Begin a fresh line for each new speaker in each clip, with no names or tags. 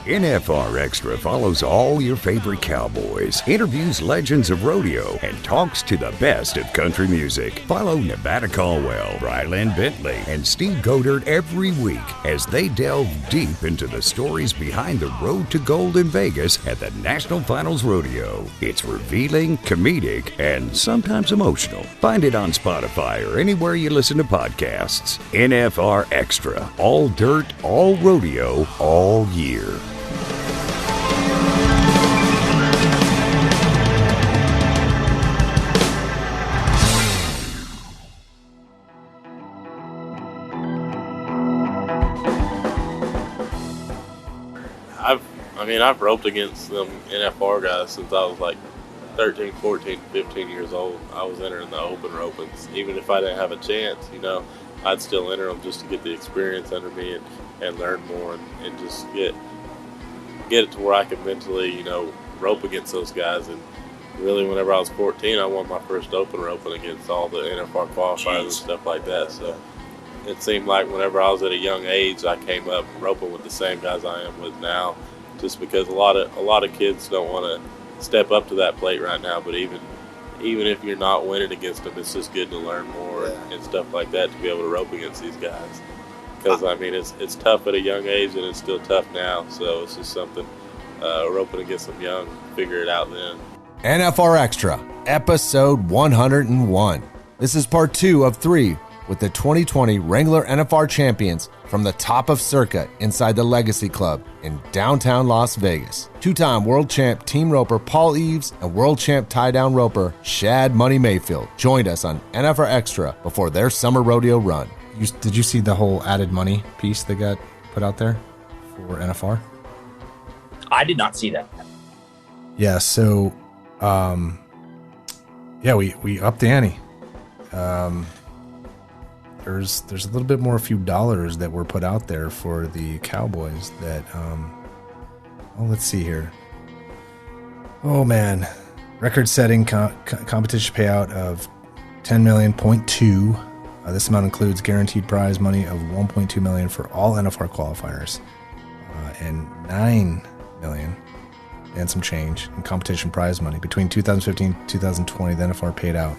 NFR Extra follows all your favorite cowboys, interviews legends of rodeo, and talks to the best of country music. Follow Nevada Caldwell, Ryland Bentley, and Steve Godert every week as they delve deep into the stories behind the road to gold in Vegas at the National Finals Rodeo. It's revealing, comedic, and sometimes emotional. Find it on Spotify or anywhere you listen to podcasts. NFR Extra. All dirt, all rodeo, all year.
I've roped against them NFR guys since I was like 13, 14, 15 years old. I was entering the open ropings. Even if I didn't have a chance, I'd still enter them just to get the experience under me and learn more and just get it to where I could mentally, rope against those guys. And really, whenever I was 14, I won my first open roping against all the NFR qualifiers and stuff like that. So it seemed like whenever I was at a young age, I came up roping with the same guys I am with now. Just because a lot of kids don't want to step up to that plate right now, but even if you're not winning against them, it's just good to learn more and stuff like that to be able to rope against these guys. Because it's tough at a young age and it's still tough now, so it's just something roping against them young, figure it out then.
NFR Extra, episode 101. This is part 2 of 3 with the 2020 Wrangler NFR champions from the top of Circa inside the Legacy Club in downtown Las Vegas. Two-time world champ team roper Paul Eaves and world champ tie-down roper Shad Money Mayfield joined us on NFR Extra before their summer rodeo run.
Did you see the whole added money piece that got put out there for NFR?
I did not see that.
Yeah, so we upped the ante. There's a little bit more, a few dollars that were put out there for the Cowboys that, let's see here. Oh man, record-setting competition payout of $10.2 million. This amount includes guaranteed prize money of $1.2 million for all NFR qualifiers, and $9 million and some change in competition prize money. Between 2015 and 2020, the NFR paid out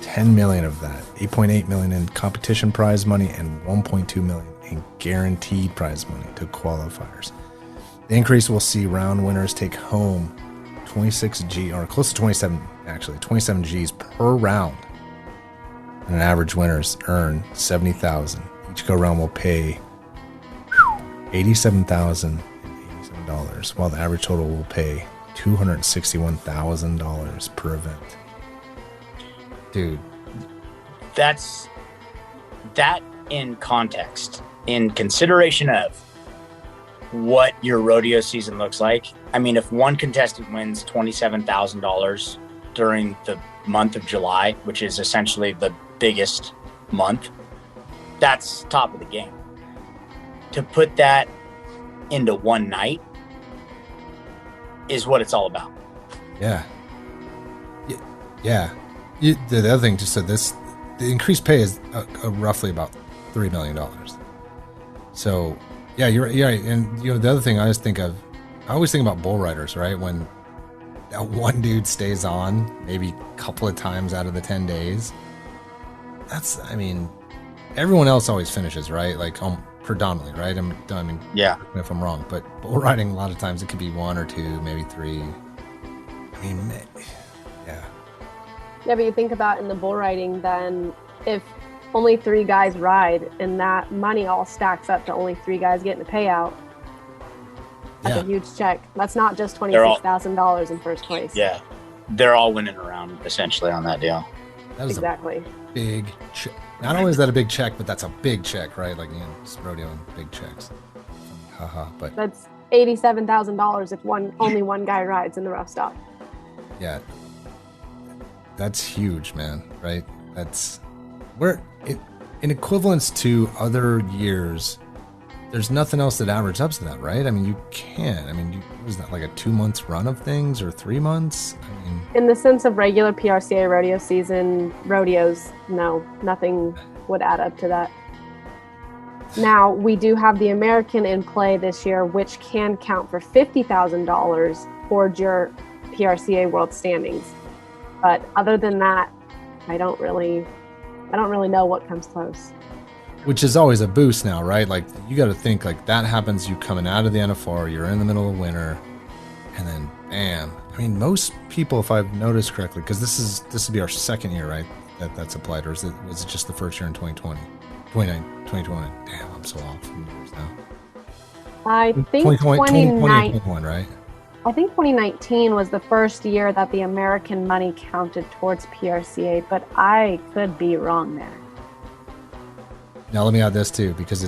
$10 million of that, $8.8 million in competition prize money and $1.2 million in guaranteed prize money to qualifiers. The increase will see round winners take home 26 G's per round, and an average winners earn $70,000. Each go round will pay $87,087, while the average total will pay $261,000 per event.
Dude,
that in context, in consideration of what your rodeo season looks like. I mean, if one contestant wins $27,000 during the month of July, which is essentially the biggest month, that's top of the game. To put that into one night is what it's all about.
Yeah. Yeah. The other thing, just said this, the increased pay is roughly about $3 million. So, yeah, you're right. And the other thing I always think about bull riders, right? When that one dude stays on maybe a couple of times out of the 10 days, everyone else always finishes, right? Like predominantly, right?
Yeah.
If I'm wrong, but bull riding, a lot of times it could be 1 or 2, maybe 3.
Yeah, but you think about in the bull riding, then if only 3 guys ride and that money all stacks up to only 3 guys getting a payout, that's a huge check. That's not just $26,000 in first place.
Yeah, they're all winning around essentially on that deal.
That is
exactly.
A big check. Not only is that a big check, but that's a big check, right? Like, it's rodeo and big checks. But
that's $87,000 if only one guy rides in the rough stop.
Yeah. That's huge, man, right? That's where in equivalence to other years, there's nothing else that averages up to that, right? You can't. Was that like a 2 months run of things or 3 months?
In the sense of regular PRCA rodeo season, rodeos, no, nothing would add up to that. Now, we do have the American in play this year, which can count for $50,000 towards your PRCA World Standings. But other than that, I don't really know what comes close.
Which is always a boost now, right? Like, you got to think, like, that happens, you coming out of the NFR, you're in the middle of winter, and then bam. I mean, most people, if I've noticed correctly, because this would be our second year, right? That's applied, or was it just the first year in 2020? 2021. Damn, I'm so off from years now.
I think
2021, right?
I think 2019 was the first year that the American money counted towards PRCA, but I could be wrong there.
Now let me add this too, because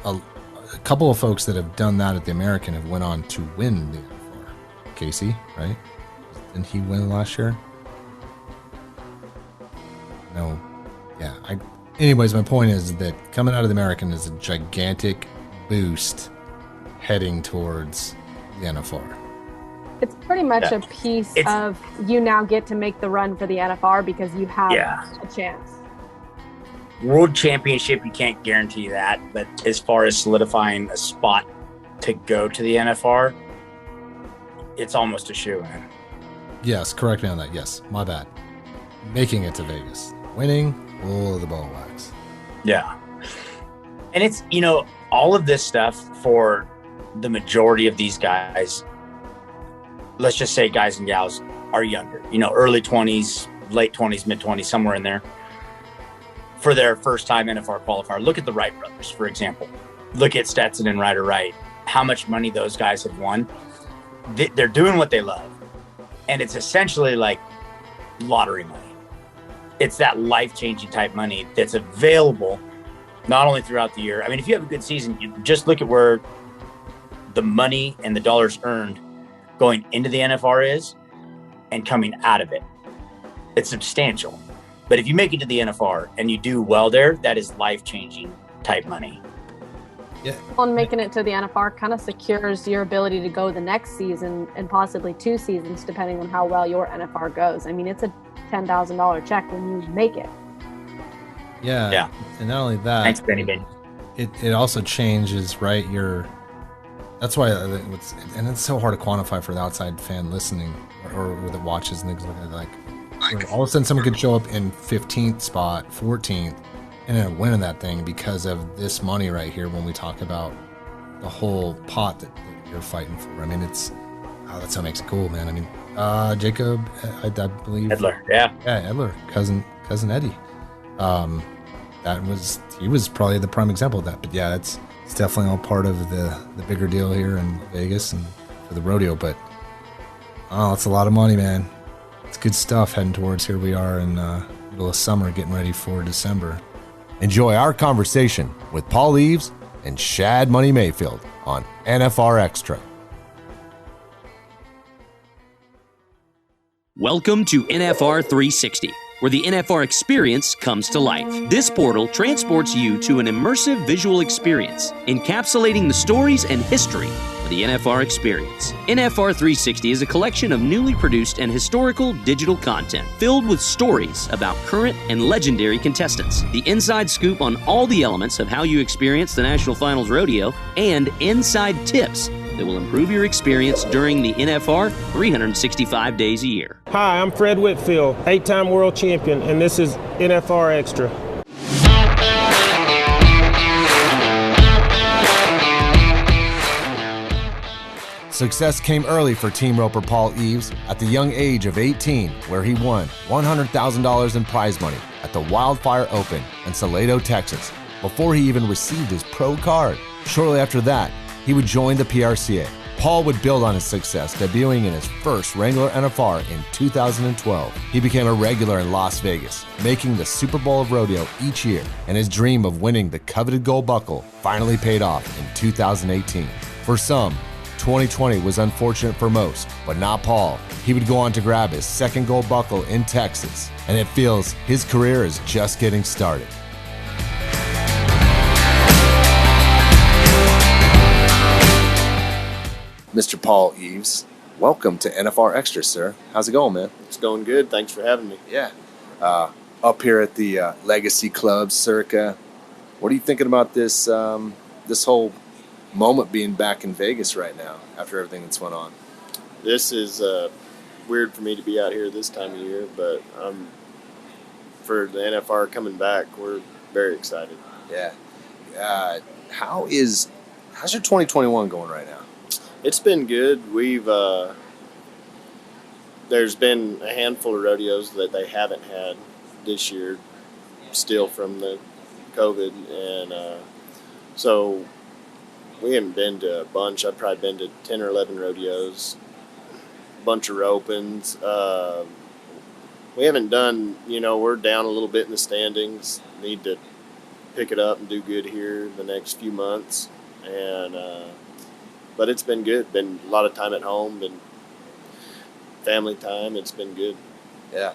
a couple of folks that have done that at the American have went on to win the NFR. Casey, right? Didn't he win last year? No. Yeah. Anyways, my point is that coming out of the American is a gigantic boost heading towards the NFR.
It's pretty much a piece of you now get to make the run for the NFR because you have a chance.
World Championship, you can't guarantee that, but as far as solidifying a spot to go to the NFR, it's almost a shoo-in. Yes,
correct me on that. Yes, my bad. Making it to Vegas. Winning, all of the ball wax.
Yeah. And it's, all of this stuff for the majority of these guys, let's just say guys and gals, are younger, early 20s, late 20s, mid 20s, somewhere in there, for their first time NFR qualifier. Look at the Wright brothers, for example. Look at Stetson and Ryder Wright, how much money those guys have won. They're doing what they love. And it's essentially like lottery money. It's that life-changing type money that's available not only throughout the year. I mean, if you have a good season, you just look at where the money and the dollars earned going into the NFR is and coming out of it. It's substantial. But if you make it to the NFR and you do well there, that is life-changing type money.
Yeah. Well, and making it to the NFR kind of secures your ability to go the next season and possibly 2 seasons, depending on how well your NFR goes. I mean, it's a $10,000 check when you make it.
Yeah. And not only that,
thanks, Benny.
It also changes, right? That's why it's so hard to quantify for the outside fan listening or that watches and things like all of a sudden someone could show up in 15th spot, 14th, and end up winning that thing because of this money right here when we talk about the whole pot that you're fighting for. I mean, that's what makes it cool, man. I mean, Jacob, I believe
Edler, yeah,
Edler, cousin Eddie. He was probably the prime example of that. But yeah, it's definitely all part of the bigger deal here in Vegas and for the rodeo. But it's a lot of money, man. It's good stuff heading towards here we are in middle of summer, getting ready for December.
Enjoy our conversation with Paul Eaves and Shad Money Mayfield on NFR Extra.
Welcome to NFR 360, where the NFR experience comes to life. This portal transports you to an immersive visual experience, encapsulating the stories and history of the NFR experience. NFR 360 is a collection of newly produced and historical digital content filled with stories about current and legendary contestants, the inside scoop on all the elements of how you experience the National Finals Rodeo, and inside tips that will improve your experience during the NFR 365 days a year.
Hi, I'm Fred Whitfield, 8-time world champion, and this is NFR Extra.
Success came early for Team Roper Paul Eaves at the young age of 18, where he won $100,000 in prize money at the Wildfire Open in Salado, Texas, before he even received his pro card. Shortly after that, he would join the PRCA. Paul would build on his success, debuting in his first Wrangler NFR in 2012. He became a regular in Las Vegas, making the Super Bowl of rodeo each year, and his dream of winning the coveted gold buckle finally paid off in 2018. For some, 2020 was unfortunate for most, but not Paul. He would go on to grab his second gold buckle in Texas, and it feels his career is just getting started. Mr. Paul Eaves, welcome to NFR Extra, sir. How's it going, man?
It's going good. Thanks for having me.
Yeah. Up here at the Legacy Club, Circa. What are you thinking about this this whole moment being back in Vegas right now after everything that's went on?
This is weird for me to be out here this time of year, but for the NFR coming back, we're very excited.
Yeah. How's your 2021 going right now?
It's been good. We've there's been a handful of rodeos that they haven't had this year, still from the COVID, and so we haven't been to a bunch. I've probably been to 10 or 11 rodeos, a bunch of opens. We haven't done, we're down a little bit in the standings. Need to pick it up and do good here the next few months, and but it's been good. Been a lot of time at home, been family time. It's been good.
Yeah.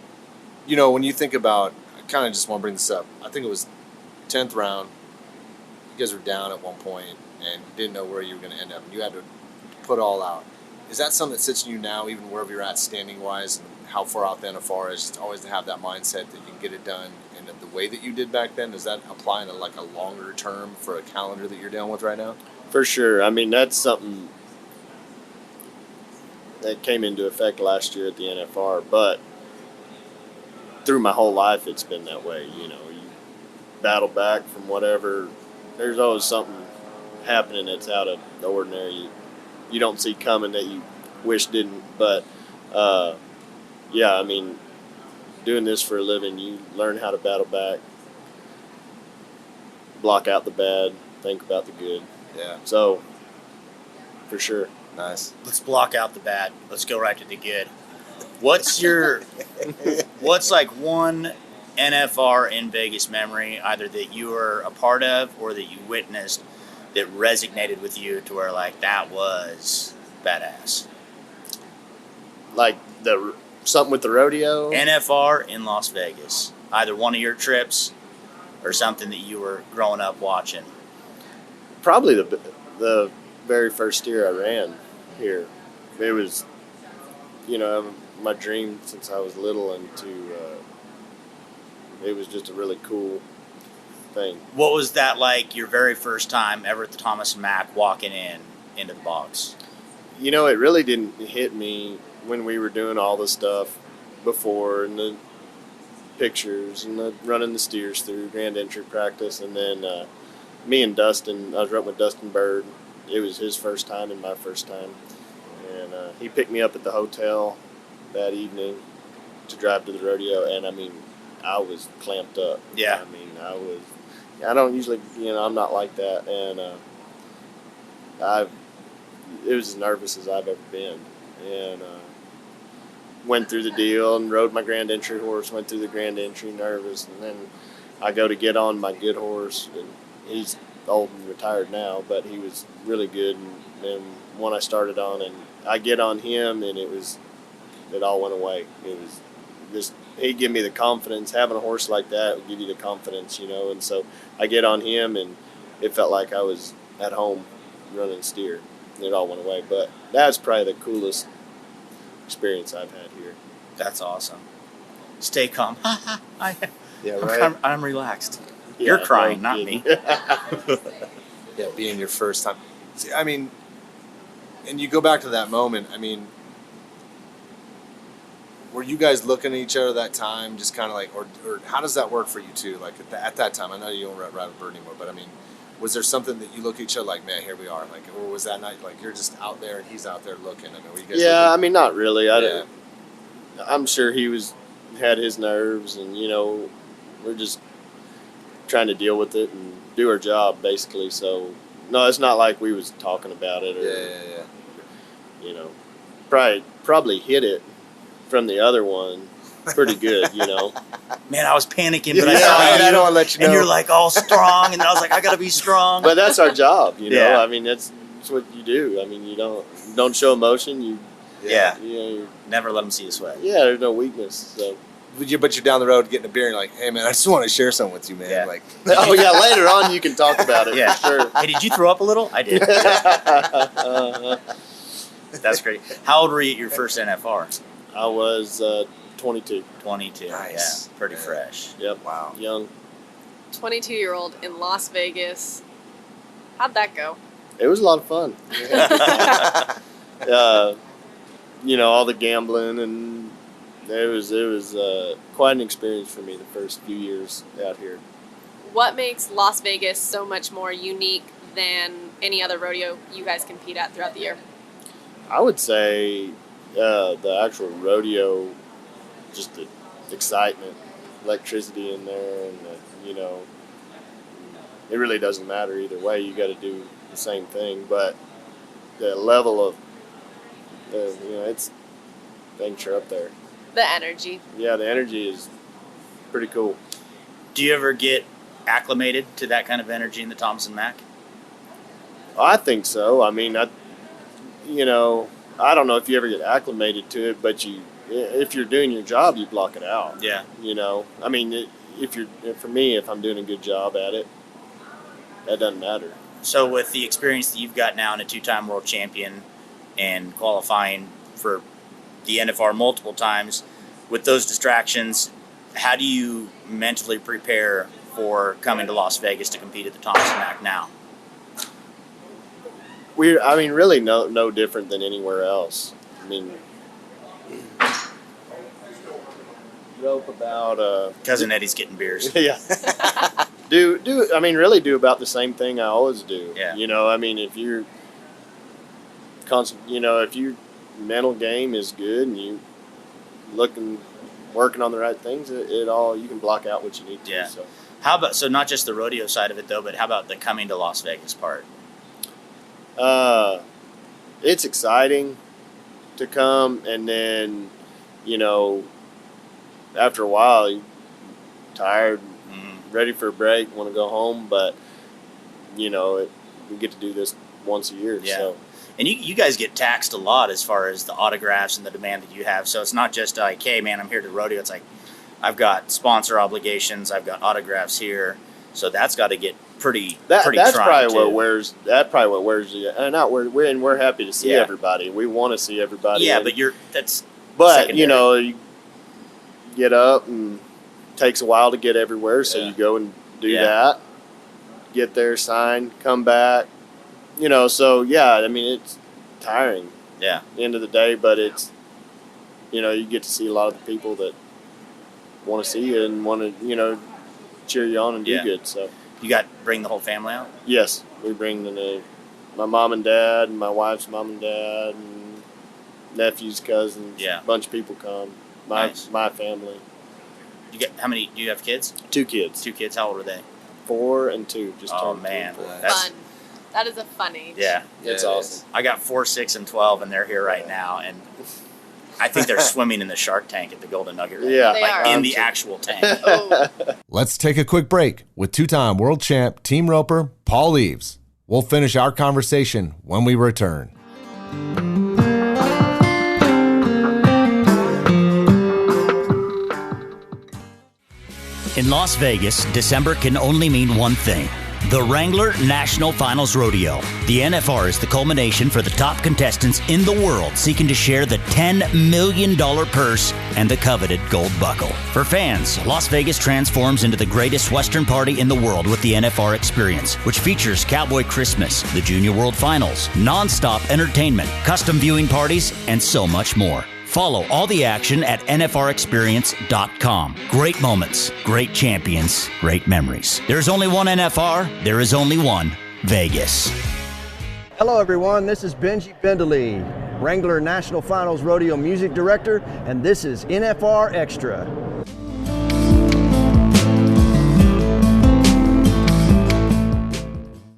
When you think about, I kind of just want to bring this up. I think it was 10th round. You guys were down at one point and didn't know where you were going to end up. And you had to put all out. Is that something that sits in you now, even wherever you're at standing-wise, and how far out the NFR is, to always have that mindset that you can get it done in the way that you did back then? Does that apply to like a longer term for a calendar that you're dealing with right now?
For sure. I mean, that's something that came into effect last year at the NFR, but through my whole life it's been that way. You battle back from whatever. There's always something happening that's out of the ordinary you don't see coming that you wish didn't. But yeah, I mean, doing this for a living, you learn how to battle back, block out the bad, think about the good.
Yeah.
So for sure.
Nice.
Let's block out the bad. Let's go right to the good. What's like one NFR in Vegas memory, either that you were a part of or that you witnessed, that resonated with you to where like that was badass?
Like something with the rodeo?
NFR in Las Vegas. Either one of your trips or something that you were growing up watching.
Probably the very first year I ran here. It was, my dream since I was little, and it was just a really cool thing.
What was that like, your very first time ever at the Thomas and Mack walking into the box?
It really didn't hit me when we were doing all the stuff before, and the pictures and the running the steers through grand entry practice, and then me and Dustin, I was running with Dustin Bird. It was his first time and my first time, and he picked me up at the hotel that evening to drive to the rodeo, and I mean, I was clamped up.
Yeah.
I mean, I don't usually, I'm not like that, and it was as nervous as I've ever been, and went through the deal and rode my grand entry horse, went through the grand entry nervous, and then I go to get on my good horse, and he's old and retired now, but he was really good, and one I started on, and I get on him, and it all went away. It was just, he'd give me the confidence. Having a horse like that would give you the confidence, and so I get on him, and it felt like I was at home running steer. It all went away, but that's probably the coolest experience I've had here.
That's awesome. Stay calm.
Yeah, right.
I'm relaxed.
Yeah,
You're crying, not me.
Yeah, being your first time. See, I mean, and you go back to that moment, I mean, were you guys looking at each other that time, just kind of like, or how does that work for you too? Like at that time, I know you don't ride with Bird anymore, but I mean, was there something that you look at each other like, man, here we are, like, or was that night like you're just out there and he's out there looking? I mean, were you guys
Yeah,
looking?
I mean, not really.
Yeah.
I'm sure he had his nerves, and we're just trying to deal with it and do our job basically. So no, it's not like we was talking about it, or probably hit it from the other one pretty good.
Man, I was panicking, but I
Yeah,
saw you,
I don't want to let you know.
and you're like all strong, and I was like, I gotta be strong.
But that's our job,
Yeah.
I mean, that's what you do. I mean, you don't show emotion.
Yeah.
You're,
Never let them see you sweat.
yeah, there's no weakness. So.
But you're down the road getting a beer and you're like, hey man, I just want to share something with you, man.
Yeah.
Like,
Oh yeah, later on you can talk about it.
Yeah.
For sure.
Hey, did you throw up a little? I did. That's great. How old were you at your first NFR?
I was 22.
22.
Nice.
Yeah, pretty
Yeah.
fresh.
Yep.
Wow.
Young.
22-year-old in Las Vegas. How'd that go?
It was a lot of fun. All the gambling, and it was quite an experience for me the first few years out here.
What makes Las Vegas so much more unique than any other rodeo you guys compete at throughout the year?
I would say the actual rodeo, just the excitement, electricity in there, and it really doesn't matter either way. You got to do the same thing, but the level of things are up there.
The energy.
Yeah, the energy is pretty cool.
Do you ever get acclimated to that kind of energy in the Thompson Mack?
I think so. I mean, I don't know if you ever get acclimated to it, but if you're doing your job, you block it out.
Yeah.
I mean, for me, if I'm doing a good job at it, that doesn't matter.
So with the experience that you've got now and a 2-time world champion and qualifying for the NFR multiple times, with those distractions, how do you mentally prepare for coming to Las Vegas to compete at the Thompson Mack now?
Really no different than anywhere else. I mean, rope about
Cousin Eddie's getting beers.
Yeah. Really do about the same thing I always do.
Yeah.
If you're if your mental game is good and you working on the right things, you can block out what you need to.
Yeah.
So.
How about, so not just the rodeo side of it though, but how about the coming to Las Vegas part?
It's exciting to come, and then, after a while, you're tired, ready for a break, want to go home, but, we get to do this once a year.
Yeah.
So.
And you guys get taxed a lot as far as the autographs and the demand that you have. So it's not just like, hey, man, I'm here to rodeo. It's like, I've got sponsor obligations, I've got autographs here. So that's got to get pretty
That's
trying
probably
too.
what wears you. And we're happy to see everybody. We want to see everybody.
Yeah,
and,
but secondary.
You get up, and it takes a while to get everywhere, so you go and do that. Get there, sign, come back. It's tiring.
Yeah.
At the end of the day, but it's you get to see a lot of the people that want to see you and want to cheer you on and do good. So
you bring the whole family out?
Yes, we bring my mom and dad and my wife's mom and dad and nephews, cousins.
Yeah.
A bunch of people come. My family.
How many? Do you have kids?
2 kids.
2 kids. How old are they?
4 and 2. Just
turned man,
that's fun. That is a fun age.
Yeah,
it's awesome.
I got 4, 6, and 12, and they're here right now, and I think they're swimming in the Shark Tank at the Golden Nugget. Right
Yeah,
they are.
In the actual tank.
Let's take a quick break with 2-time world champ team roper Paul Eaves. We'll finish our conversation when we return.
In Las Vegas, December can only mean one thing: the Wrangler National Finals Rodeo. The NFR is the culmination for the top contestants in the world seeking to share the $10 million purse and the coveted gold buckle. For fans, Las Vegas transforms into the greatest Western party in the world with the NFR Experience, which features Cowboy Christmas, the Junior World Finals, non-stop entertainment, custom viewing parties, and so much more. Follow all the action at NFRExperience.com. Great moments, great champions, great memories. There's only one NFR. There is only one Vegas.
Hello, everyone. This is Benji Bendeley, Wrangler National Finals Rodeo Music Director, and this is NFR Extra.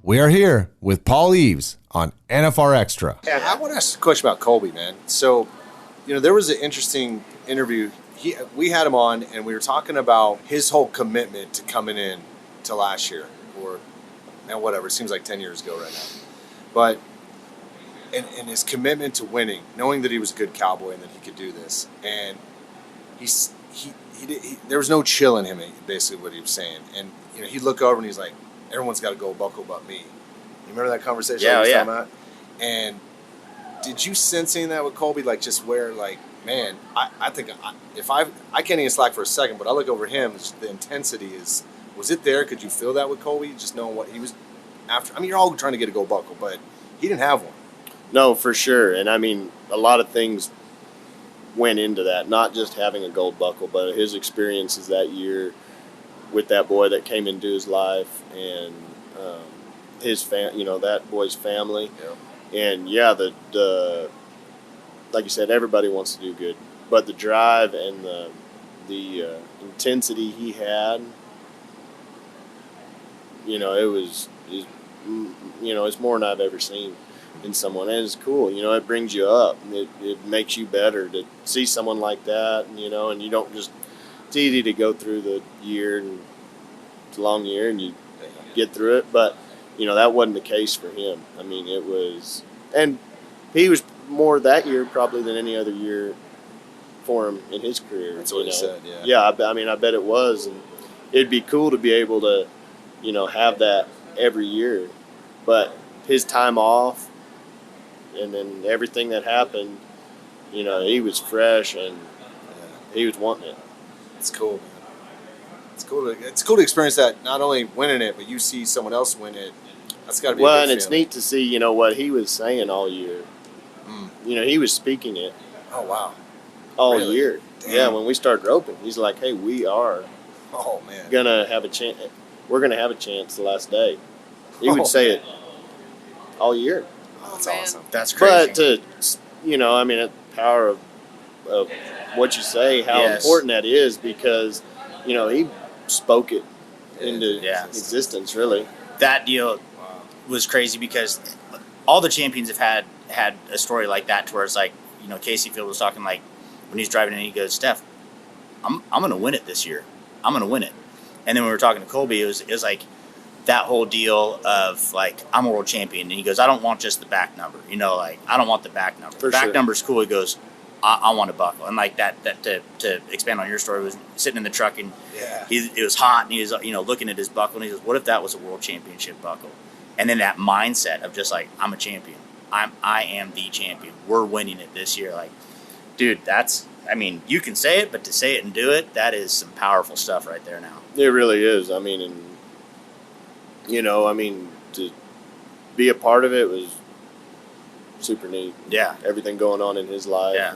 We are here with Paul Eaves on NFR Extra.
Yeah, I want to ask a question about Colby, man. So, there was an interesting interview. We had him on, and we were talking about his whole commitment to coming in to last year, whatever. It seems like 10 years ago right now. But, and his commitment to winning, knowing that he was a good cowboy and that he could do this. And there was no chill in him, basically, what he was saying. And, he'd look over and he's like, everyone's got a gold buckle but me. You remember that conversation I was talking about? And did you sense any of that with Colby? Like, just where, like, man, I think if I can't even slack for a second, but I look over him, the intensity is
Was it there? Could you feel that with Colby, just knowing what he was after? I mean, you're all trying to get a gold buckle, but he didn't have one.
No, for sure. And I mean, a lot of things went into that, not just having a gold buckle, but his experiences that year with that boy that came into his life, and his that boy's family. Yeah. And yeah, the like you said, everybody wants to do good, but the drive and the intensity he had, it's more than I've ever seen in someone. And it's cool, it brings you up. It makes you better to see someone like that, and you don't just, it's easy to go through the year, and it's a long year and you get through it, but that wasn't the case for him. I mean, it was, and he was more that year probably than any other year for him in his career.
That's what he said. Yeah.
Yeah. I bet it was, and it'd be cool to be able to, have that every year, but his time off and then everything that happened, he was fresh and he was wanting it.
It's cool, man. It's cool to experience that, not only winning it, but you see someone else win it. That's got to be a big
and it's neat to see, what he was saying all year. He was speaking it.
Oh, wow.
All year. Damn. Yeah, when we started roping, he's like, hey, we are gonna have a chance. We're going to have a chance the last day. He would say it all year.
Oh, that's awesome.
That's crazy.
But the power of what you say, how important that is, because, he spoke it into existence, really.
That deal was crazy because all the champions have had a story like that, to where it's like, Casey Field was talking, like, when he's driving in, he goes, Steph, I'm going to win it this year. I'm going to win it. And then when we were talking to Colby, it was like that whole deal of, like, I'm a world champion. And he goes, I don't want just the back number. I don't want the back number. The back number's cool. He goes, I want a buckle. And like that to expand on your story, was sitting in the truck and it was hot, and he was looking at his buckle, and he goes, what if that was a world championship buckle? And then that mindset of just like, I'm a champion. I am the champion. We're winning it this year. Like, dude, you can say it, but to say it and do it, that is some powerful stuff right there now.
It really is. I mean, to be a part of it was super neat.
Yeah.
Everything going on in his life.
Yeah.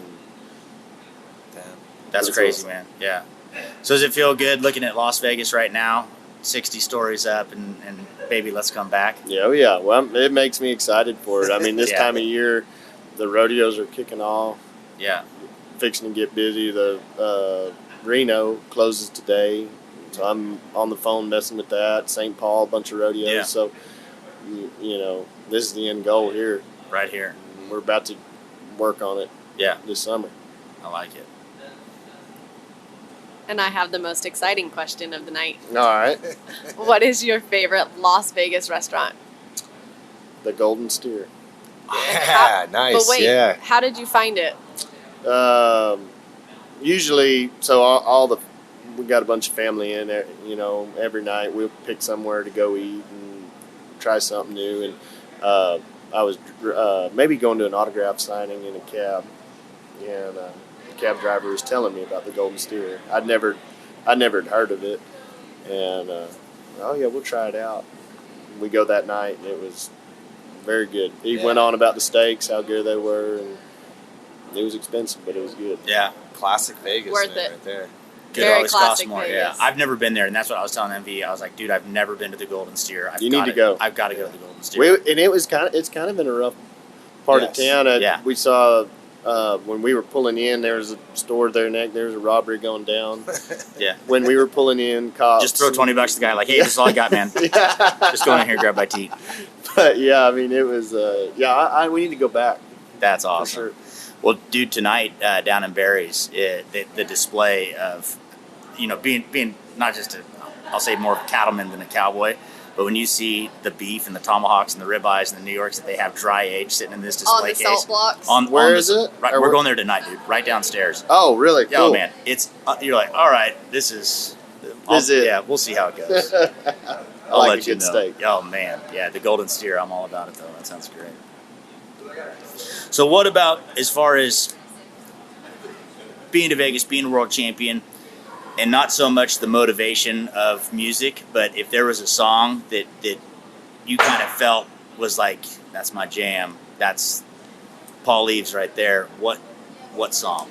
That's crazy, man. Yeah. So does it feel good looking at Las Vegas right now? 60 stories up, and baby, let's come back.
Yeah, well, it makes me excited for it. I mean, this time of year, the rodeos are kicking off.
Yeah.
Fixing to get busy. The Reno closes today, so I'm on the phone messing with that. St. Paul, a bunch of rodeos.
Yeah.
So, this is the end goal here.
Right here.
We're about to work on it.
Yeah.
This summer.
I like it.
And I have the most exciting question of the night.
All right.
What is your favorite Las Vegas restaurant?
The Golden Steer.
Yeah, nice.
But wait, how did you find it?
Usually, we got a bunch of family in there, every night we'll pick somewhere to go eat and try something new. And I was maybe going to an autograph signing in a cab, and the cab driver was telling me about the Golden Steer. I'd never heard of it, and we'll try it out. We go that night, and it was very good. He went on about the steaks, how good they were, and it was expensive, but it was good.
Yeah,
classic Vegas.
Worth it.
Right there.
Could always cost more. Vegas. Yeah, I've never been there, and that's what I was telling MV. I was like, dude, I've never been to the Golden Steer.
You need to go.
I've got to go to the Golden Steer.
And it's kind of in a rough part of town. We saw when we were pulling in, there was a store there. There was a robbery going down.
Yeah.
When we were pulling in, cops
just throw $20 to the guy. Like, hey, this is all I got, man. Just go in here, grab my tea.
But yeah, I mean, it was. We need to go back.
That's awesome.
For sure.
Well, dude, tonight down in Barry's, the display of, being not just I'll say more of a cattleman than a cowboy, but when you see the beef and the tomahawks and the ribeyes and the New Yorks that they have dry aged sitting in this display case.
On the salt blocks?
Where is it?
Right, we're going there tonight, dude. Right downstairs.
Oh, really? Cool.
Oh, man. It's you're like, all right, this is it. Yeah, we'll see how it goes.
I'll like let a good steak.
Oh, man. Yeah, the Golden Steer, I'm all about it, though. That sounds great. So what about as far as being to Vegas, being a world champion, and not so much the motivation of music, but if there was a song that you kind of felt was like, that's my jam, that's Paul Eaves right there, what song?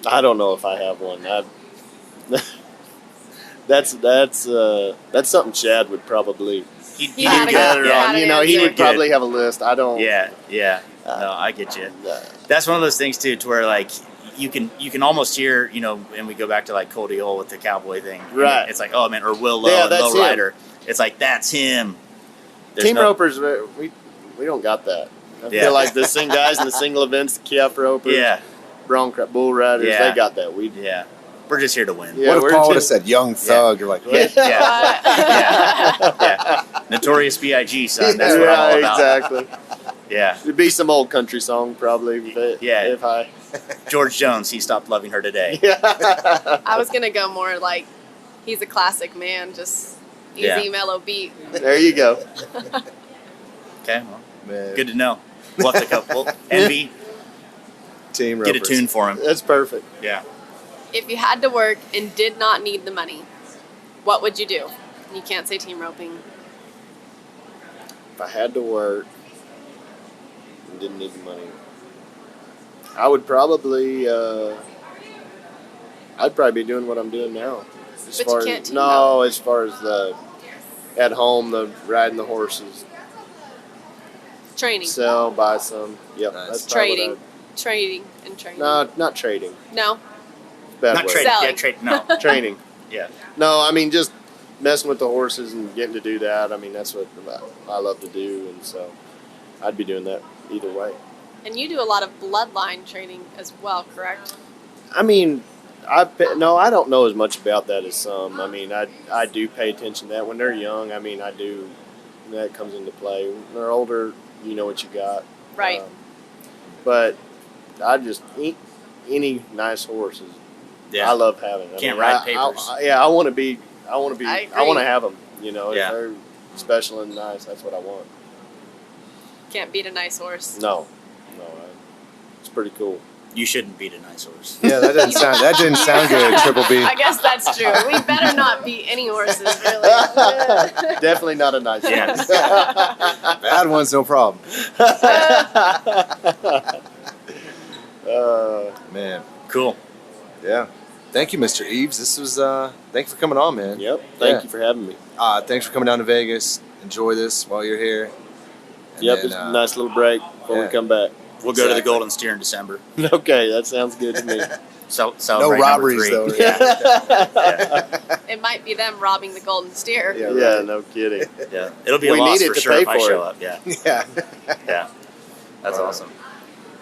I don't know if I have one. That's something Shad would probably
He
do better on. You know, he would probably have a list. I don't.
Yeah. No, I get you. That's one of those things too, to where like you can almost hear, you know, and we go back to like Cody Ole with the cowboy thing.
Right.
It's like, oh man, or Will Lowe and Low Rider. It's like, that's him.
Team ropers, we don't got that. I feel like the guys in the single events, the Kief ropers, Bronc bull riders, they got that.
We're just here to win.
What if Paul would have said Young Thug? You're like, what?
Yeah. Notorious B.I.G., son. That's what I'm all about.
Exactly.
Yeah.
It'd be some old country song, probably. If I...
George Jones, He Stopped Loving Her Today.
I was going to go more like, he's a classic man, just easy, mellow beat.
There you go.
Okay, well, good to know. We'll have to couple. Envy.
Team
Get a tune for him.
That's perfect.
Yeah.
If you had to work and did not need the money, what would you do? You can't say team roping.
If I had to work and didn't need the money, I would probably I'd probably be doing what I'm doing now. As far as the at home, the riding the horses.
Training.
Sell, buy some. Yep.
Nice.
That's
Trading.
No, not trading.
No.
Bad
Not
word.
trading.
Selling.
Yeah, no.
Training.
Yeah.
No, I mean just messing with the horses and getting to do that. I mean that's what I love to do, and so I'd be doing that either way.
And you do a lot of bloodline training as well, correct?
I mean, I don't know as much about that as some. I mean, I do pay attention to that when they're young. I mean, that comes into play. When they're older, you know what you got.
Right.
But I just any nice horses.
Yeah.
I love having.
Can't ride papers.
I want to have them. You know,
Yeah.
if they're special and nice, that's what I want.
Can't beat a nice horse.
No, it's pretty cool.
You shouldn't beat a nice horse.
Yeah, that didn't sound good, Triple B.
I guess that's true. We better not beat any horses, really.
Definitely not a nice horse.
Bad ones, no problem. Man.
Cool.
Yeah. Thank you, Mr. Eaves. This was, thanks for coming on, man.
Yep. Thank you for having me.
Thanks for coming down to Vegas. Enjoy this while you're here. And
Yep,
then,
it's a nice little break before we come back.
We'll go to the Golden Steer in December.
Okay, that sounds good to me.
No robberies, though.
It might be them robbing the Golden Steer.
Yeah, no kidding.
Yeah, it'll be a loss for sure if I show up. Yeah.
Yeah.
That's awesome.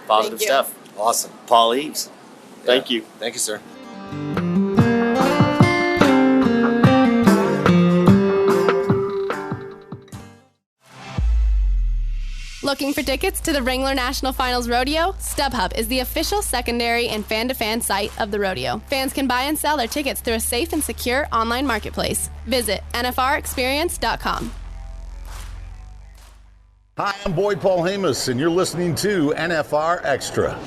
Positive
you.
stuff.
Awesome.
Paul Eaves.
Thank you.
Thank you, sir.
Looking for tickets to the Wrangler National Finals Rodeo? StubHub is the official secondary and fan-to-fan site of the rodeo. Fans can buy and sell their tickets through a safe and secure online marketplace. Visit NFRExperience.com.
Hi, I'm Boyd Paul Hamus, and you're listening to NFR Extra.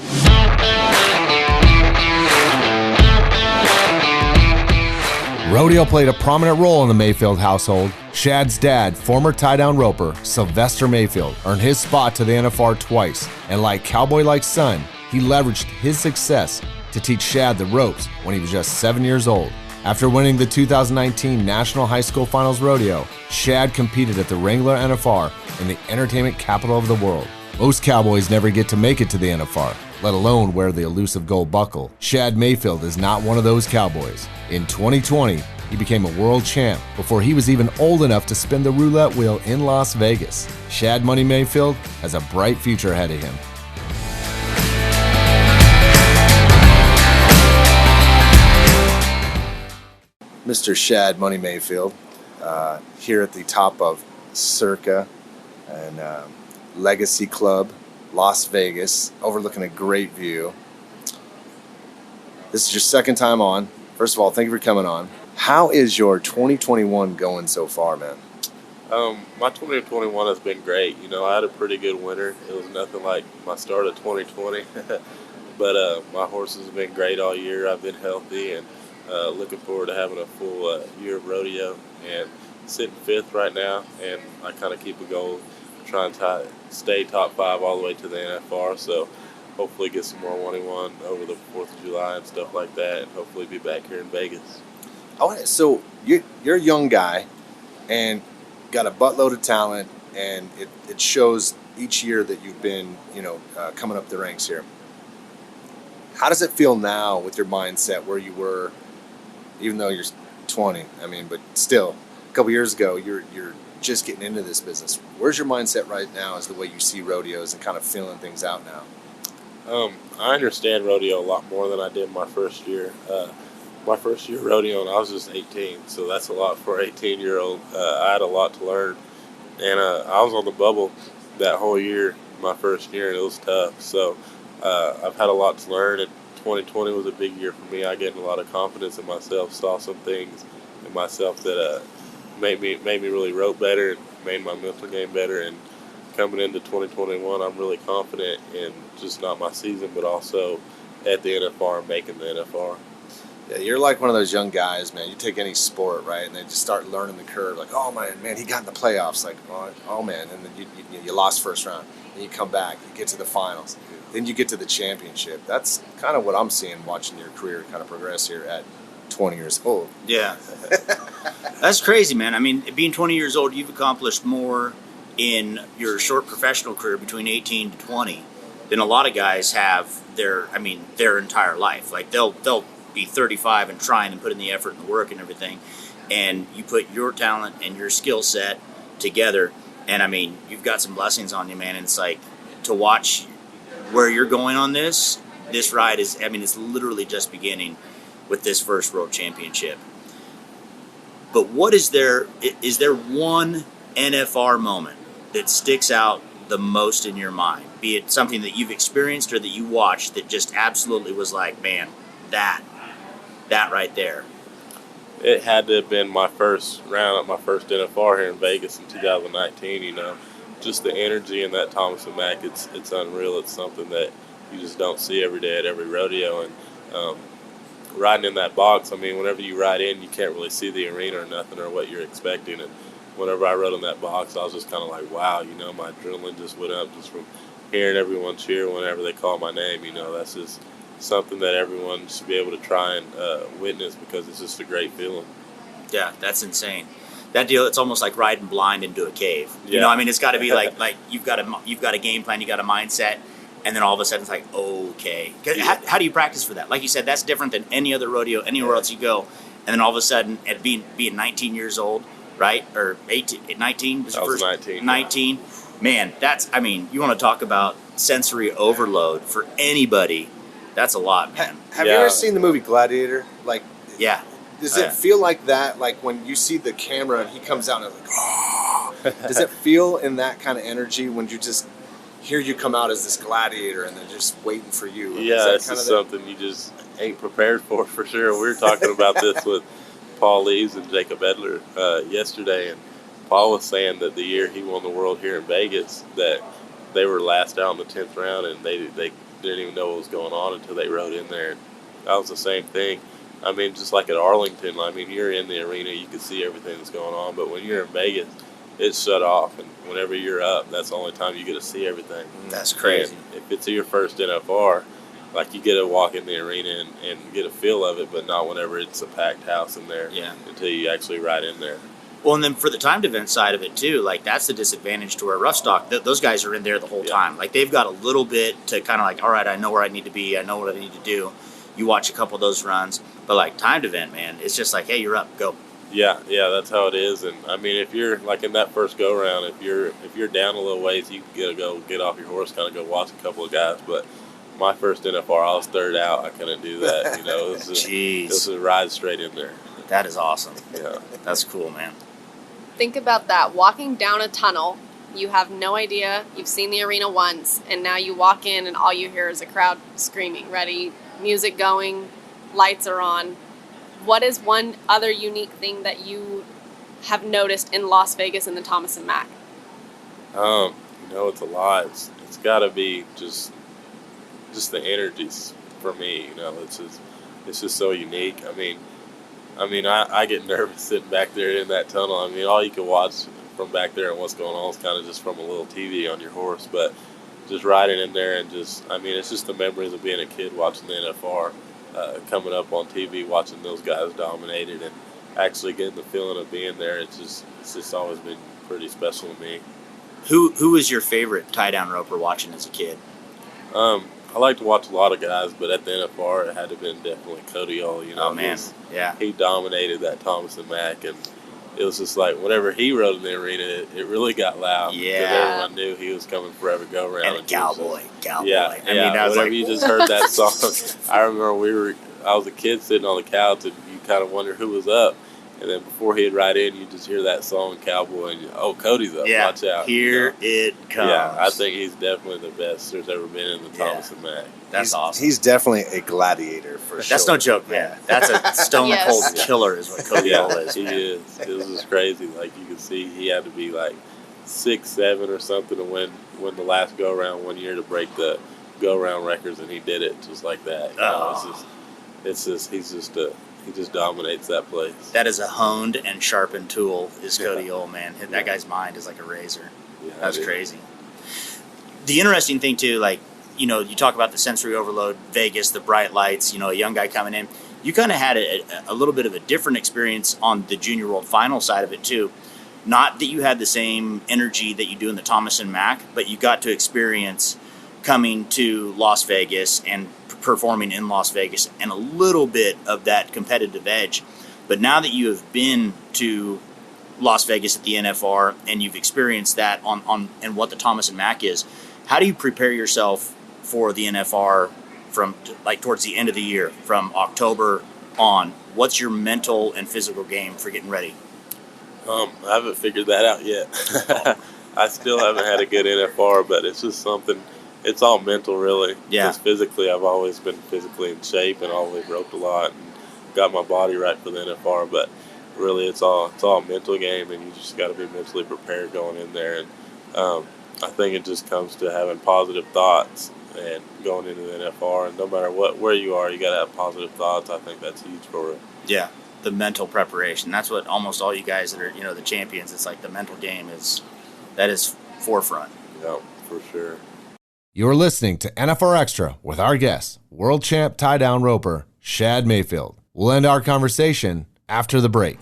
Rodeo played a prominent role in the Mayfield household. Shad's dad, former tie-down roper Sylvester Mayfield, earned his spot to the NFR twice, and like cowboy-like son, he leveraged his success to teach Shad the ropes when he was just 7 years old. After winning the 2019 National High School Finals Rodeo, Shad competed at the Wrangler NFR in the entertainment capital of the world. Most cowboys never get to make it to the NFR, let alone wear the elusive gold buckle. Shad Mayfield is not one of those cowboys. In 2020, he became a world champ before he was even old enough to spin the roulette wheel in Las Vegas. Shad Money Mayfield has a bright future ahead of him.
Mr. Shad Money Mayfield, here at the top of Circa and Legacy Club, Las Vegas, overlooking a great view. This is your second time on. First of all, thank you for coming on. How is your 2021 going so far, man?
My 2021 has been great. You know, I had a pretty good winter. It was nothing like my start of 2020. But my horses have been great all year. I've been healthy, and looking forward to having a full year of rodeo and sitting 5th right now. And I kind of keep a goal, trying to stay top 5 all the way to the NFR. So hopefully get some more 1-1 over the 4th of July and stuff like that, and hopefully be back here in Vegas.
Oh, so you're a young guy and got a buttload of talent, and it shows each year that you've been, coming up the ranks here. How does it feel now with your mindset where you were, even though you're 20? I mean, but still, a couple years ago, you're just getting into this business. Where's your mindset right now as the way you see rodeos and kind of feeling things out now?
I understand rodeo a lot more than I did my first year. My first year rodeo, and I was just 18, so that's a lot for an 18-year-old. I had a lot to learn, and I was on the bubble that whole year, my first year, and it was tough. So I've had a lot to learn, and 2020 was a big year for me. I gained a lot of confidence in myself, saw some things in myself that made me really rope better and made my mental game better. And coming into 2021, I'm really confident in just not my season, but also at the NFR and making the NFR.
Yeah, you're like one of those young guys, man. You take any sport, right, and they just start learning the curve. Like, oh, man, he got in the playoffs. Like, oh man, and then you lost first round. Then you come back, you get to the finals. Then you get to the championship. That's kind of what I'm seeing watching your career kind of progress here at 20 years old.
Yeah. That's crazy, man. I mean, being 20 years old, you've accomplished more in your short professional career between 18 to 20 than a lot of guys have their entire life. Like, they'll be 35 and trying and put in the effort and the work and everything, and you put your talent and your skill set together, and I mean, you've got some blessings on you, man. And it's like, to watch where you're going on this ride is, I mean, it's literally just beginning with this first World Championship. But what is there one NFR moment that sticks out the most in your mind, be it something that you've experienced or that you watched that just absolutely was like, man, that right there?
It had to have been my first round at my first NFR here in Vegas in 2019. Just the energy in that Thomas and Mack, it's unreal. It's something that you just don't see every day at every rodeo. And riding in that box, I mean, whenever you ride in, you can't really see the arena or nothing or what you're expecting. And whenever I rode in that box, I was just kind of like, wow, my adrenaline just went up just from hearing everyone cheer whenever they call my name. That's just something that everyone should be able to try and witness, because it's just a great feeling.
Yeah, that's insane. That deal, it's almost like riding blind into a cave.
Yeah.
I mean, it's got to be like you've got a game plan, you got a mindset, and then all of a sudden it's like, okay. How do you practice for that? Like you said, that's different than any other rodeo, anywhere else you go. And then all of a sudden, at being 19 years old, right? Or 19 was your first?
19.
19. Man, you want to talk about sensory overload for anybody. That's a lot, man.
Have you ever seen the movie Gladiator?
Yeah.
Does it feel like that? Like when you see the camera and he comes out and it's like, oh. Does it feel in that kind of energy when you just hear you come out as this gladiator and they're just waiting for you?
Yeah, it's just something you just ain't prepared for sure. We were talking about this with Paul Eaves and Jacob Edler yesterday, and Paul was saying that the year he won the world here in Vegas, that they were last out in the 10th round, and they didn't even know what was going on until they rode in there. And that was the same thing. I mean, just like at Arlington, I mean, you're in the arena, you can see everything that's going on, but when you're in Vegas, it's shut off, and whenever you're up, that's the only time you get to see everything.
That's crazy.
And if it's your first NFR, like, you get to walk in the arena and get a feel of it, but not whenever it's a packed house in there.
Yeah.
Until you actually ride in there.
Well, and then for the timed event side of it too, like, that's the disadvantage to where rough stock, those guys are in there the whole time. Like, they've got a little bit to kind of like, all right, I know where I need to be, I know what I need to do. You watch a couple of those runs, but like timed event, man, it's just like, hey, you're up, go.
Yeah, that's how it is. And I mean, if you're like in that first go round, if you're down a little ways, you gotta go get off your horse, kind of go watch a couple of guys. But my first NFR, I was third out. I couldn't do that. It was a ride straight in there.
That is awesome.
Yeah,
that's cool, man.
Think about that. Walking down a tunnel, you have no idea. You've seen the arena once, and now you walk in, and all you hear is a crowd screaming, ready, music going, lights are on. What is one other unique thing that you have noticed in Las Vegas in the Thomas and Mack?
It's a lot. It's got to be just the energies for me. It's just so unique. I mean, I mean, I get nervous sitting back there in that tunnel. I mean, all you can watch from back there and what's going on is kind of just from a little TV on your horse. But just riding in there and I mean, it's just the memories of being a kid watching the NFR, coming up on TV, watching those guys dominated, and actually getting the feeling of being there. It's just always been pretty special to me.
Who was your favorite tie-down roper watching as a kid?
I like to watch a lot of guys, but at the NFR, it had to have been definitely Cody All. You know,
oh man,
he dominated that Thomas and Mack, and it was just like whenever he rode in the arena, it really got loud.
Yeah,
because everyone knew he was coming for every go round.
And cowboy.
Yeah,
I
mean,
mean,
whenever you just heard that song, I remember I was a kid sitting on the couch, and you kind of wonder who was up. And then before he'd ride in, you just hear that song, Cowboy, and Cody's up, watch out.
Here it comes.
Yeah, I think he's definitely the best there's ever been in the Thomas and Mack.
That's awesome.
He's definitely a gladiator for sure.
That's no joke, man. That's a stone cold killer is what Cody All is.
He is. It was just crazy. Like, you could see he had to be like 6'7" or something to win the last go-around one year to break the go-around records, and he did it just like that. You know, he just dominates that place.
That is a honed and sharpened tool, is Cody All, man. That guy's mind is like a razor.
Yeah,
that's crazy. The interesting thing, too, like, you know, you talk about the sensory overload, Vegas, the bright lights, you know, a young guy coming in. You kind of had a little bit of a different experience on the Junior World Final side of it, too. Not that you had the same energy that you do in the Thomas and Mack, but you got to experience coming to Las Vegas and performing in Las Vegas and a little bit of that competitive edge. But now that you have been to Las Vegas at the NFR and you've experienced that on and what the Thomas and Mack is, how do you prepare yourself for the NFR from like towards the end of the year, from October on? What's your mental and physical game for getting ready?
I haven't figured that out yet. I still haven't had a good NFR, but it's just something. It's all mental, really.
Yeah.
Because physically, I've always been physically in shape and always roped a lot and got my body right for the NFR. But really, it's all a mental game, and you just got to be mentally prepared going in there. And I think it just comes to having positive thoughts and going into the NFR. And no matter where you are, you got to have positive thoughts. I think that's huge for it.
Yeah, the mental preparation. That's what almost all you guys that are, you know, the champions. It's like the mental game is forefront.
Yeah, for sure.
You're listening to NFR Extra with our guest, world champ tie-down roper, Shad Mayfield. We'll end our conversation after the break.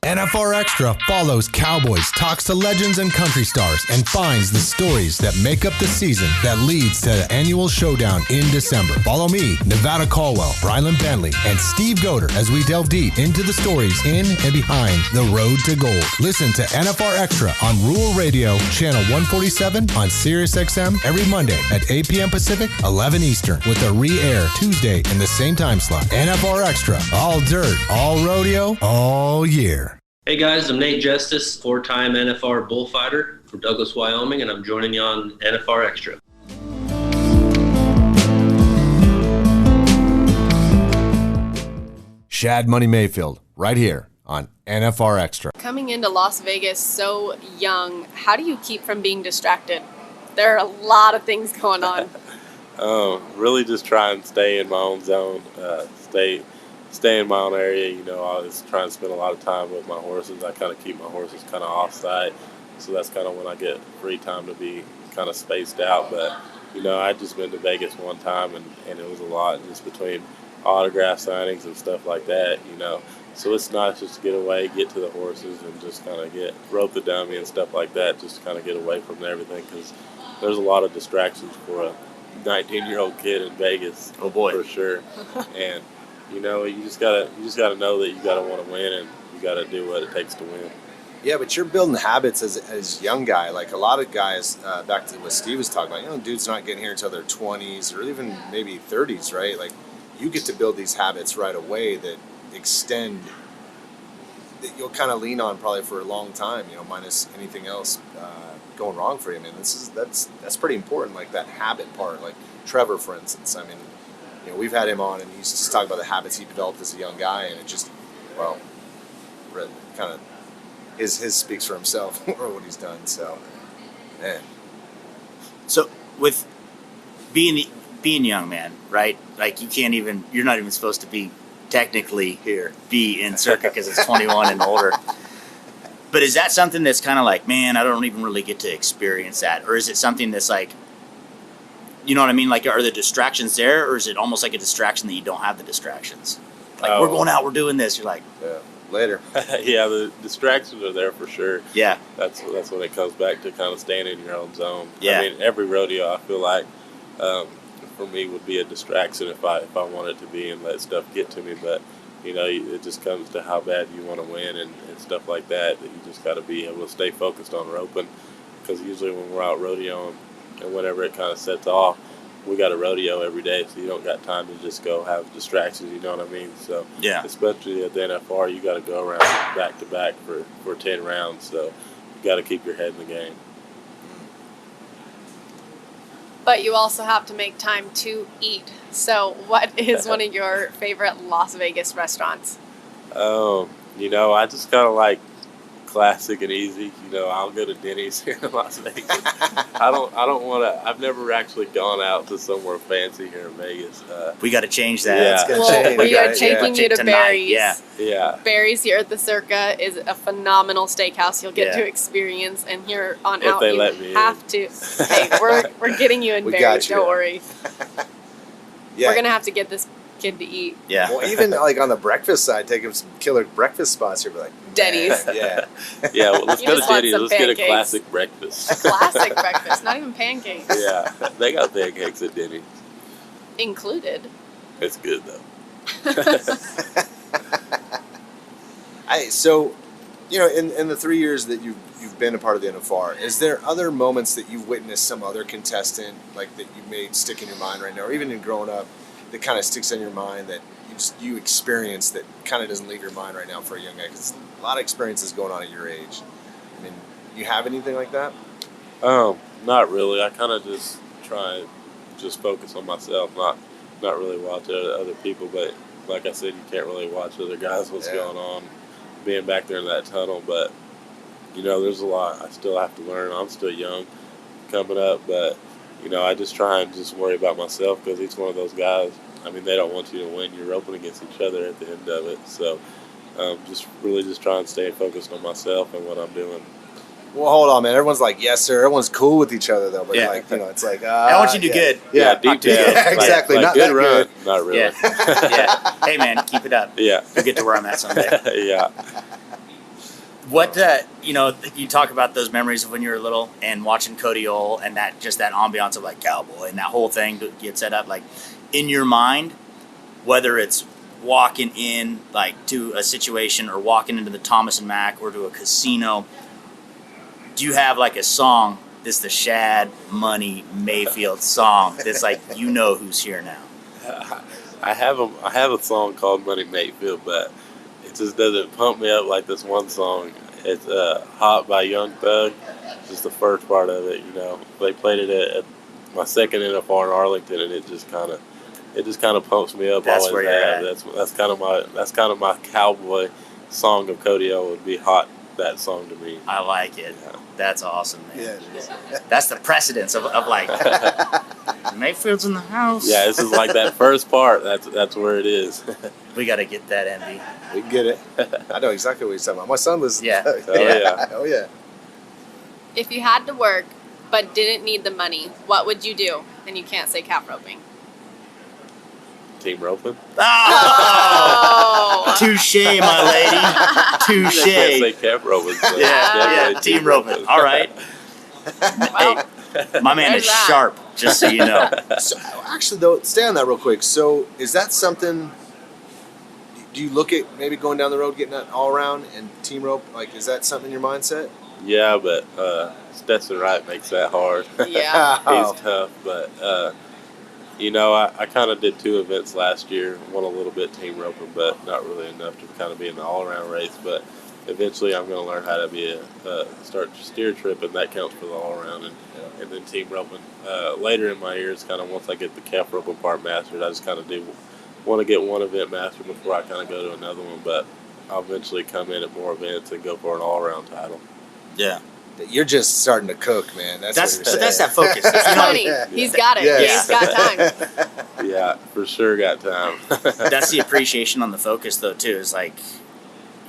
NFR Extra follows cowboys, talks to legends and country stars, and finds the stories that make up the season that leads to the annual showdown in December. Follow me, Nevada Caldwell, Rylan Bentley, and Steve Goder as we delve deep into the stories in and behind the road to gold. Listen to NFR Extra on Rural Radio, channel 147 on Sirius XM every Monday at 8 p.m. Pacific, 11 Eastern, with a re-air Tuesday in the same time slot. NFR Extra, all dirt, all rodeo, all year.
Hey guys, I'm Nate Justice, 4-time NFR bullfighter from Douglas, Wyoming, and I'm joining you on NFR Extra.
Shad Money Mayfield, right here on NFR Extra.
Coming into Las Vegas so young, how do you keep from being distracted? There are a lot of things going on.
Really just try and stay in my own zone, stay in my own area. You know, I was trying to spend a lot of time with my horses. I kind of keep my horses kind of off-site, so that's kind of when I get free time to be kind of spaced out. But, you know, I'd just been to Vegas one time, and it was a lot just between autograph signings and stuff like that, you know. So it's nice just to get away, get to the horses, and just kind of rope the dummy and stuff like that, just to kind of get away from everything, because there's a lot of distractions for a 19-year-old kid in Vegas.
Oh, boy.
For sure. And you know, you just gotta know that you gotta want to win, and you gotta do what it takes to win.
Yeah, but you're building habits as a young guy. Like a lot of guys, back to what Steve was talking about, you know, dudes not getting here until their 20s or even maybe 30s, right? Like you get to build these habits right away that extend, that you'll kind of lean on probably for a long time, you know, minus anything else going wrong for you, man. That's pretty important, like that habit part. Like Trevor, for instance, I mean, you know, we've had him on, and he's just talking about the habits he developed as a young guy, and it just, well, kind of his speaks for himself or what he's done. So, man.
So with being young, man, right? Like you're not even supposed to be technically be in Circa because it's 21 and older. But is that something that's kind of like, man, I don't even really get to experience that? Or is it something that's like, you know what I mean? Like, are the distractions there, or is it almost like a distraction that you don't have the distractions? Like, we're going out, we're doing this. You're like,
later.
Yeah, the distractions are there for sure.
Yeah.
That's when it comes back to kind of staying in your own zone.
Yeah.
I mean, every rodeo, I feel like, for me, would be a distraction if I wanted to be and let stuff get to me. But, you know, it just comes to how bad you want to win and stuff like that you just got to be able to stay focused on roping. Because usually when we're out rodeoing and whenever it kind of sets off, we got a rodeo every day, so you don't got time to just go have distractions, you know what I mean? So,
yeah.
Especially at the NFR, you got to go around back to back for 10 rounds, so you got to keep your head in the game.
But you also have to make time to eat. So what is one of your favorite Las Vegas restaurants?
You know, I just kind of like classic and easy. You know, I'll go to Denny's here in Las Vegas. I don't want to. I've never actually gone out to somewhere fancy here in Vegas.
We got to change that.
Yeah.
Well, we are taking you to
tonight.
Barry's.
Yeah.
Barry's here at the Circa is a phenomenal steakhouse. You'll get to experience, and here on
If
out
they
you
let me
have to. Hey, we're getting you in
We
Barry's.
got you.
Don't worry.
Yeah.
We're gonna have to get this kid to eat.
Yeah.
Well, even like on the breakfast side, take him some killer breakfast spots here. Be like
Denny's.
Yeah.
Yeah, well, let's
You
go to
just want
Denny's.
some
Let's get a
pancakes.
classic breakfast.
A classic breakfast, not even pancakes
Yeah, they got pancakes at Denny's.
included.
It's good though.
So, you know, in the 3 years that you've been a part of the NFR, is there other moments that you've witnessed some other contestant like that you made stick in your mind right now, or even in growing up, that kind of sticks in your mind that you experienced that kind of doesn't leave your mind right now for a young guy? Because a lot of experiences going on at your age. I mean, you have anything like that?
Not really. I kind of just try and just focus on myself, not really watch other people. But like I said, you can't really watch other guys what's going on, being back there in that tunnel. But you know, there's a lot I still have to learn. I'm still young, coming up, but you know, I just try and just worry about myself because each one of those guys, I mean, they don't want you to win. You're roping against each other at the end of it. So just try and stay focused on myself and what I'm doing.
Well, hold on, man. Everyone's like, yes, sir. Everyone's cool with each other, though. But like, you know, it's like,
I want you to do good.
Yeah,
deep down.
Yeah, exactly.
Like
not
good
that
run.
good.
Not really.
Yeah. Yeah. Hey, man, keep it up.
Yeah.
You'll get to where I'm at someday.
Yeah.
What, you know, you talk about those memories of when you were little and watching Cody Ole and that ambiance of like cowboy and that whole thing to get set up. Like, in your mind, whether it's walking in like to a situation or walking into the Thomas and Mack or to a casino, do you have like a song that's the Shad Money Mayfield song that's like, you know who's here now?
I have a song called Money Mayfield, but it just doesn't pump me up like this one song. It's Hot by Young Thug. Just the first part of it, you know. They played it at my second NFR in Arlington, and it just kind of pumps me up.
That's
always
where you're at.
That's kind of my cowboy song of Cody O would be Hot. That song to me.
I like it. Yeah. That's awesome, man.
Yeah, it is.
That's the precedence of like Mayfield's in the house.
Yeah, this is like that first part. That's where it is.
We got to get that, Envy.
We get it. I know exactly what he's talking about. My son listens.
Yeah.
Oh yeah.
If you had to work but didn't need the money, what would you do? And you can't say calf roping.
Team roping.
Oh! Touche, my lady. Touche.
I can't say calf roping. So
Yeah, team roping. All right.
Well,
hey, my man is
that.
sharp, just so you know.
So, actually, though, stay on that real quick. So, is that something? Do you look at maybe going down the road, getting that all around and team rope? Like, is that something in your mindset?
Yeah, but Stetson Wright makes that hard.
Yeah.
He's tough, but you know, I kind of did 2 events last year. Won a little bit team roping, but not really enough to kind of be in the all-around race. But eventually, I'm going to learn how to be start steer tripping. That counts for the all-around, and then team roping. Later in my years, kind of once I get the calf roping part mastered, I just kind of want to get one event mastered before I kind of go to another one. But I'll eventually come in at more events and go for an all-around title.
Yeah.
You're just starting to cook, man. That's
that focus.
It's 20. He's got it.
Yeah.
He's got time.
Yeah, for sure got time.
That's the appreciation on the focus, though, too. Is like,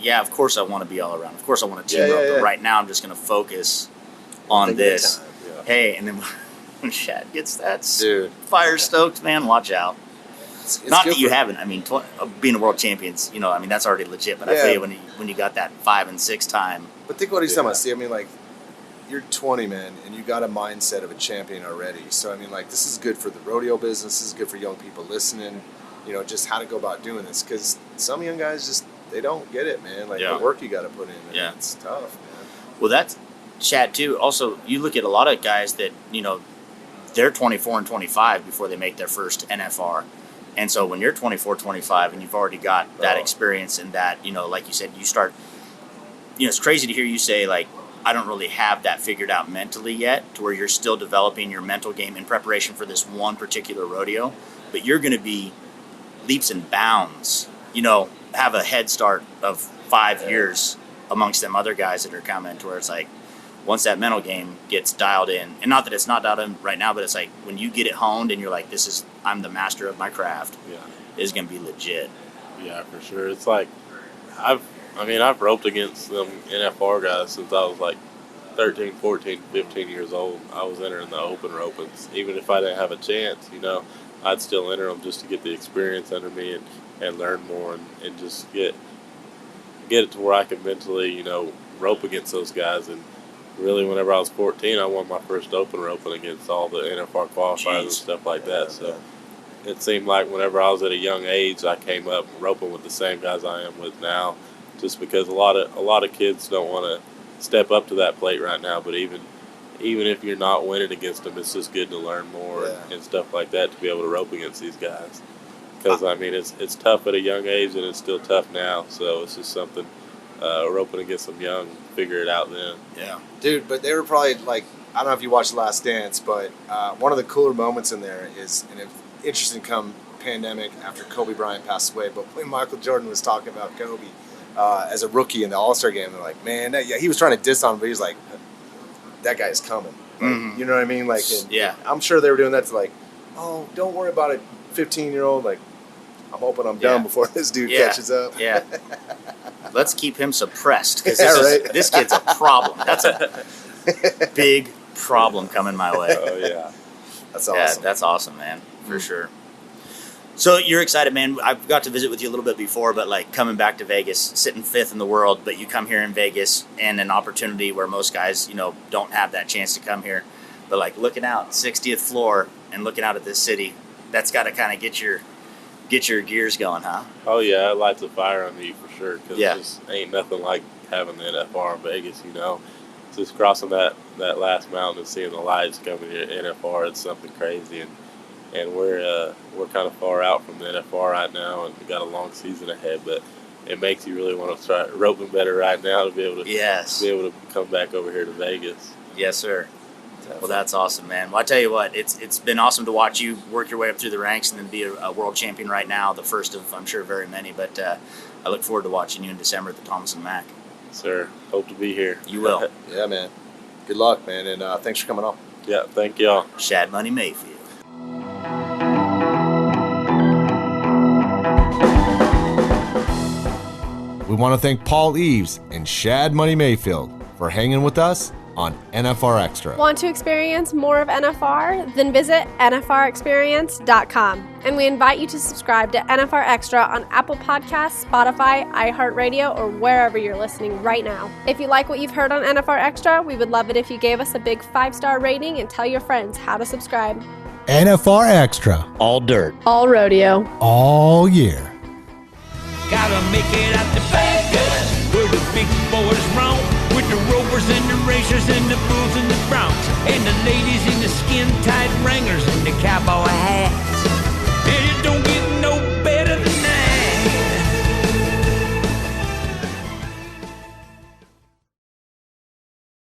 yeah, of course I want to be all around. Of course I want to team up. But right now I'm just going to focus on this.
Yeah.
Hey, and then when Shad gets that
Dude.
stoked, man, watch out.
It's
Not
good
that you
for-
haven't. I mean, being a world champions, you know, I mean, that's already legit. But I feel you when you got that 5 and 6 time.
But think what he's talking about, Steve. I mean, like, you're 20, man, and you got a mindset of a champion already. So, I mean, like, this is good for the rodeo business. This is good for young people listening, you know, just how to go about doing this. Because some young guys just, they don't get it, man. Like, the work you got to put in. And it's tough, man.
Well, that's Shad, too. Also, you look at a lot of guys that, you know, they're 24 and 25 before they make their first NFR. And so when you're 24, 25, and you've already got that experience and that, you know, like you said, you start, you know, it's crazy to hear you say, like, I don't really have that figured out mentally yet, to where you're still developing your mental game in preparation for this one particular rodeo. But you're going to be leaps and bounds, you know, have a head start of 5 years amongst them other guys that are coming, to where it's like, once that mental game gets dialed in, and not that it's not dialed in right now, but it's like when you get it honed and you're like, I'm the master of my craft, it's going to be legit.
Yeah, for sure. It's like, I've roped against them NFR guys since I was like 13, 14, 15 years old. I was entering the open ropings. Even if I didn't have a chance, you know, I'd still enter them just to get the experience under me and learn more and just get it to where I could mentally, you know, rope against those guys. And really, whenever I was 14, I won my first open roping against all the NFR qualifiers and stuff like that. So it seemed like whenever I was at a young age, I came up roping with the same guys I am with now. Just because a lot of kids don't want to step up to that plate right now, but even if you're not winning against them, it's just good to learn more and stuff like that to be able to rope against these guys. Because I mean, it's tough at a young age, and it's still tough now. So it's just something roping against them young, figure it out then.
Yeah, dude. But they were probably like, I don't know if you watched Last Dance, but one of the cooler moments in there is, and it's interesting come pandemic after Kobe Bryant passed away, but when Michael Jordan was talking about Kobe. As a rookie in the All-Star game, they're like, man, he was trying to diss on him, but he was like, that guy's coming. Like, you know what I mean? Like, I'm sure they were doing that to like, oh, don't worry about it, 15-year-old. Like, I'm hoping I'm done before this dude catches up.
Yeah. Let's keep him suppressed, because this kid's a problem. That's a big problem coming my way.
Oh, yeah.
That's awesome.
Yeah, that's awesome, man, for sure. So you're excited, man. I've got to visit with you a little bit before, but like coming back to Vegas, sitting 5th in the world, but you come here in Vegas and an opportunity where most guys, you know, don't have that chance to come here. But like looking out 60th floor and looking out at this city, that's got to kind of get your gears going, huh?
Oh yeah, it lights a fire under you for sure. Because it just ain't nothing like having the NFR in Vegas. You know, just crossing that last mountain and seeing the lights coming to NFR, it's something crazy. And we're kind of far out from the NFR right now, and we got a long season ahead. But it makes you really want to try roping better right now to be able to come back over here to Vegas.
Yes, sir. Well, that's awesome, man. Well, I tell you what, it's been awesome to watch you work your way up through the ranks and then be a world champion right now, the first of, I'm sure, very many. But I look forward to watching you in December at the Thomas and Mack.
Sir, hope to be here.
You will.
Yeah, man. Good luck, man, and thanks for coming on.
Yeah, thank y'all.
Shad Money Mayfield.
We want to thank Paul Eaves and Shad Money Mayfield for hanging with us on NFR Extra.
Want to experience more of NFR? Then visit NFRexperience.com. And we invite you to subscribe to NFR Extra on Apple Podcasts, Spotify, iHeartRadio, or wherever you're listening right now. If you like what you've heard on NFR Extra, we would love it if you gave us a big 5-star rating and tell your friends how to subscribe.
NFR Extra.
All dirt.
All rodeo.
All year.
Gotta make it out to Vegas, where the big boys roam, with the rovers and the racers and the bulls and the broncs, and the ladies in the skin-tight Wranglers and the cowboys.